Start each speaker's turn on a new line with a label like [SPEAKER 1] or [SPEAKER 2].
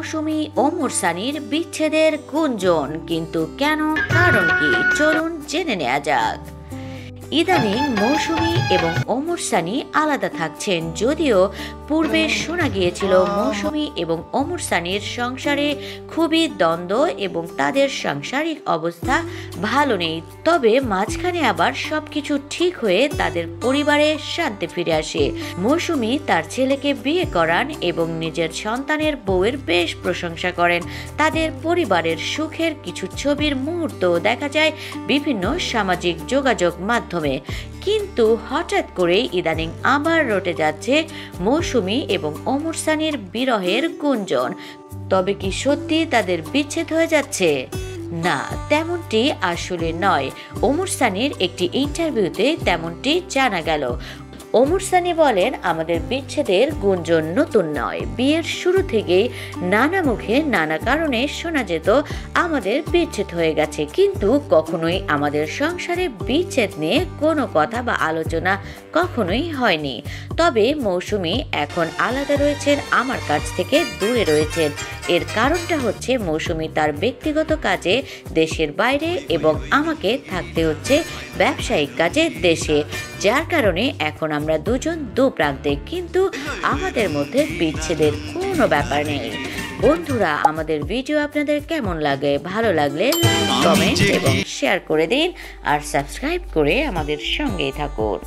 [SPEAKER 1] মৌসুমী ও মুরসানির বিচ্ছেদের গুঞ্জন, কিন্তু কেন, কারণ কি, চলুন জেনে নেওয়া যাক। ইদানিং মৌসুমী এবং ওমর সানি আলাদা থাকছেন, যদিও পূর্বে শোনা গিয়েছিল মৌসুমী এবং ওমর সানির সংসারে খুবই দ্বন্দ্ব এবং তাদের সাংসারিক অবস্থা ভালো নেই। তবে মাঝখানে আবার সবকিছু ঠিক হয়ে তাদের পরিবারে শান্তি ফিরে আসে। মৌসুমী তার ছেলেকে বিয়ে করান এবং নিজের সন্তানের বউয়ের বেশ প্রশংসা করেন। তাদের পরিবারের সুখের কিছু ছবির মুহূর্ত দেখা যায় বিভিন্ন সামাজিক যোগাযোগ মাধ্যমে। কিন্তু হঠাৎ করে ইদানিং আবার রটে যাচ্ছে মৌসুমী এবং ওমর সানির বিরহের গুঞ্জন। তবে কি সত্যি তাদের বিচ্ছেদ হয়ে যাচ্ছে? না, তেমনটি আসলে নয়। ওমর সানির একটি ইন্টারভিউতে তেমনটি জানা গেল। ওমর সানি বলেন, আমাদের বিচ্ছেদের গুঞ্জন নতুন নয়। বিয়ের শুরু থেকেই নানা মুখে নানা কারণে শোনা যেত আমাদের বিচ্ছেদ হয়ে গেছে, কিন্তু কখনোই আমাদের সংসারে বিচ্ছেদ নিয়ে কোনো কথা বা আলোচনা কখনোই হয়নি। তবে মৌসুমী এখন আলাদা রয়েছেন, আমার কাছ থেকে দূরে রয়েছেন। এর কারণটা হচ্ছে মৌসুমী তার ব্যক্তিগত কাজে দেশের বাইরে এবং আমাকে থাকতে হচ্ছে ব্যবসায়িক কাজে দেশে, যার কারণে এখন আমরা দুজন দু প্রান্তে, কিন্তু আমাদের মধ্যে বিচ্ছেদের কোনো ব্যাপার নেই। বন্ধুরা, আমাদের ভিডিও আপনাদের কেমন লাগে? ভালো লাগলে লাইক, কমেন্ট এবং শেয়ার করে দিন আর সাবস্ক্রাইব করে আমাদের সঙ্গেই থাকুন।